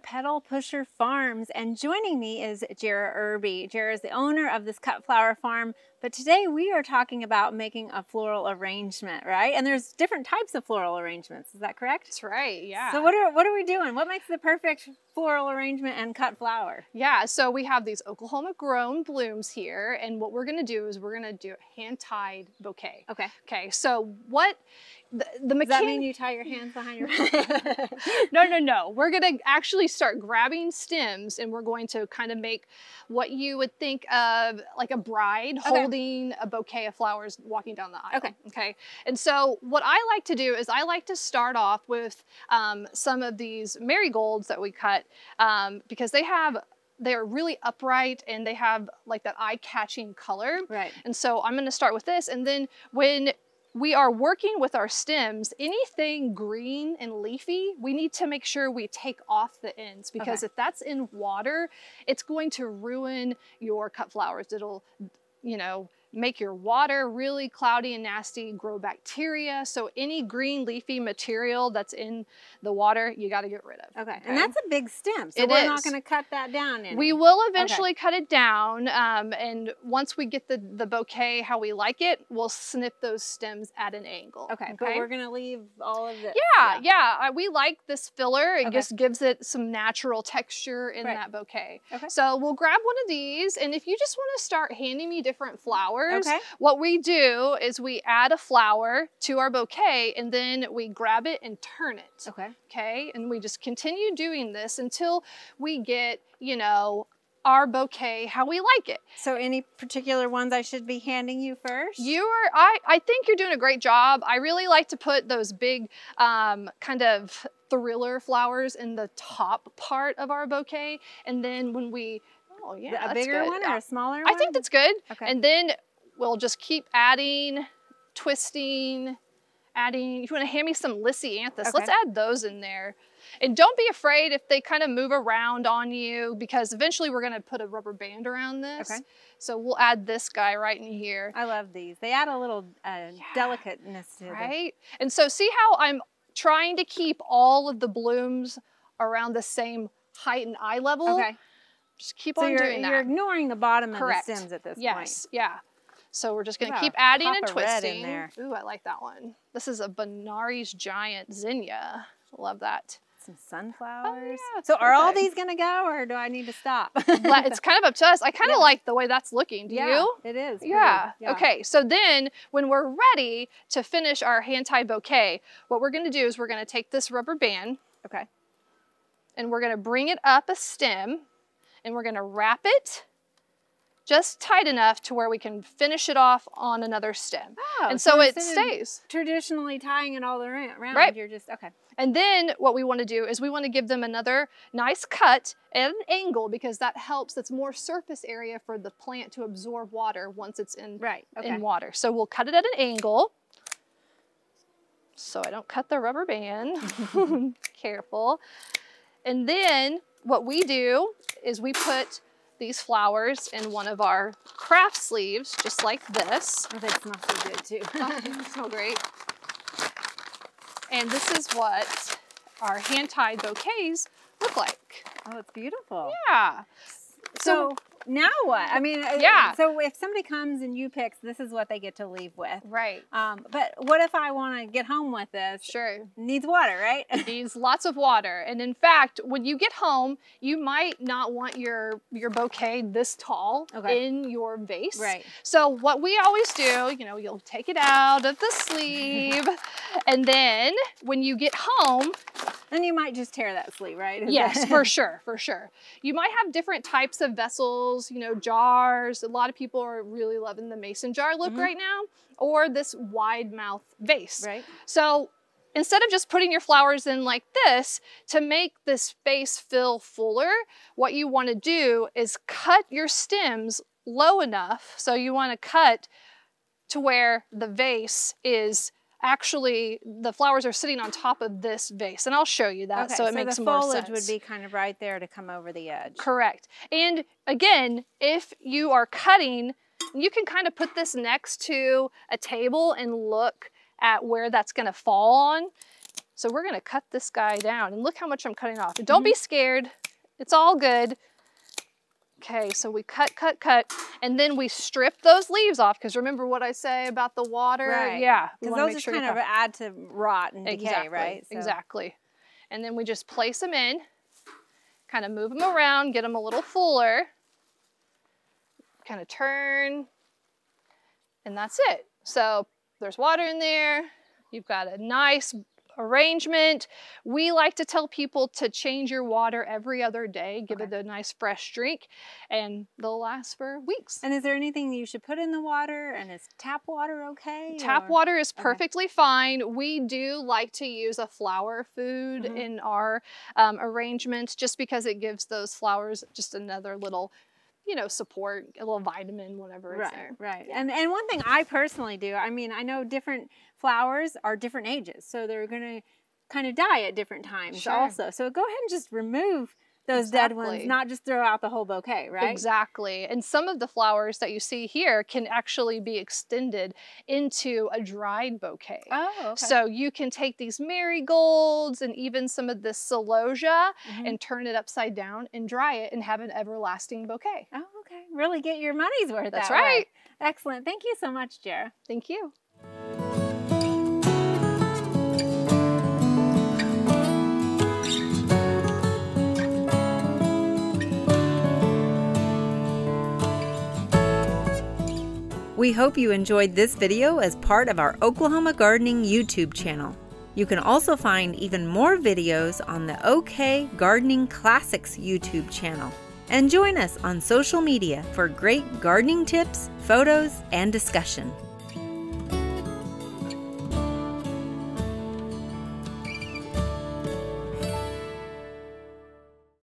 Petal Pusher Farms, and joining me is Jeri Irby. Jeri is the owner of this cut flower farm, but today we are talking about making a floral arrangement, right? And there's different types of floral arrangements, is that correct? That's right, yeah. So what are we doing? What makes the perfect floral arrangement and cut flower? Yeah, so we have these Oklahoma grown blooms here, and what we're gonna do is we're gonna do a hand-tied bouquet. Okay. Okay, so what the Does that mean you tie your hands behind your back? No. We're gonna actually start grabbing stems, and we're going to kind of make what you would think of like a bride holding a bouquet of flowers walking down the aisle. Okay. And so what I like to do is I like to start off with some of these marigolds that we cut because they're really upright and they have like that eye-catching color. Right. And so I'm gonna start with this, and then when we are working with our stems, anything green and leafy, we need to make sure we take off the ends, because if that's in water, it's going to ruin your cut flowers. It'll, make your water really cloudy and nasty, grow bacteria. So any green leafy material that's in the water, you got to get rid of. Okay. And that's a big stem, so we're not going to cut that down any. We will eventually cut it down, and once we get the bouquet how we like it, we'll snip those stems at an angle. Okay. But we're going to leave all of this. Yeah. We like this filler. It just gives it some natural texture in that bouquet. Okay. So we'll grab one of these, and if you just want to start handing me different flowers, what we do is we add a flower to our bouquet, and then we grab it and turn it. Okay. And we just continue doing this until we get, our bouquet how we like it. So any particular ones I should be handing you first? I think you're doing a great job. I really like to put those big kind of thriller flowers in the top part of our bouquet, and then when we a bigger one or a smaller one? I think that's good. Okay. And then we'll just keep adding, twisting, adding. If you want to hand me some lisianthus, let's add those in there. And don't be afraid if they kind of move around on you, because eventually we're going to put a rubber band around this. Okay. So we'll add this guy right in here. I love these. They add a little delicateness to them. Right? And so see how I'm trying to keep all of the blooms around the same height and eye level? Okay. Just keep on doing that. You're ignoring the bottom of the stems at this point. Yes, yeah. So we're just going to keep adding and twisting. In there. Ooh, I like that one. This is a Benares giant zinnia. Love that. Some sunflowers. Oh, yeah, so are all these going to go, or do I need to stop? It's kind of up to us. I kind of like the way that's looking. Do you? It is. Yeah. Okay. So then when we're ready to finish our hand-tied bouquet, what we're going to do is we're going to take this rubber band. Okay. And we're going to bring it up a stem, and we're going to wrap it just tight enough to where we can finish it off on another stem. Oh, and so it stays. Traditionally tying it all around, you're just, And then what we want to do is we want to give them another nice cut at an angle, because that helps. That's more surface area for the plant to absorb water once it's in, in water. So we'll cut it at an angle, so I don't cut the rubber band. Careful. And then what we do is we put these flowers in one of our craft sleeves, just like this. Oh, they smell so good too. They smell great. And this is what our hand-tied bouquets look like. Oh, it's beautiful. Yeah. So now what? I mean, so if somebody comes and you pick, this is what they get to leave with. Right. But what if I want to get home with this? Sure. It needs water, right? It needs lots of water. And in fact, when you get home, you might not want your bouquet this tall in your vase. Right. So what we always do, you'll take it out of the sleeve, and then when you get home, then you might just tear that sleeve, right? Yes, for sure. You might have different types of vessels, jars. A lot of people are really loving the mason jar look right now, or this wide mouth vase. Right. So instead of just putting your flowers in like this, to make this vase feel fuller, what you want to do is cut your stems low enough. So you want to cut to where the vase is actually, the flowers are sitting on top of this vase, and I'll show you that so it makes more sense. The foliage would be kind of right there to come over the edge. Correct. And again, if you are cutting, you can kind of put this next to a table and look at where that's going to fall on. So we're gonna cut this guy down, and look how much I'm cutting off. And don't be scared, it's all good. Okay, so we cut, and then we strip those leaves off, because remember what I say about the water? Right. Yeah. Because those just kind of add to rot and decay, right? So. Exactly. And then we just place them in, kind of move them around, get them a little fuller, kind of turn, and that's it. So there's water in there. You've got a nice arrangement. We like to tell people to change your water every other day, give it a nice fresh drink, and they'll last for weeks. And is there anything you should put in the water? And is tap water okay? Tap water is perfectly fine. We do like to use a flower food in our arrangements, just because it gives those flowers just another little, you know, support, a little vitamin, whatever is there. Right. And one thing I personally do, I mean, I know different flowers are different ages, so they're going to kind of die at different times also. So go ahead and just remove those dead ones, not just throw out the whole bouquet, right? Exactly. And some of the flowers that you see here can actually be extended into a dried bouquet. Oh, okay. So you can take these marigolds and even some of this celosia and turn it upside down and dry it and have an everlasting bouquet. Oh, okay. Really get your money's worth. That's right. Excellent. Thank you so much, Jeri. Thank you. We hope you enjoyed this video as part of our Oklahoma Gardening YouTube channel. You can also find even more videos on the OK Gardening Classics YouTube channel. And join us on social media for great gardening tips, photos, and discussion.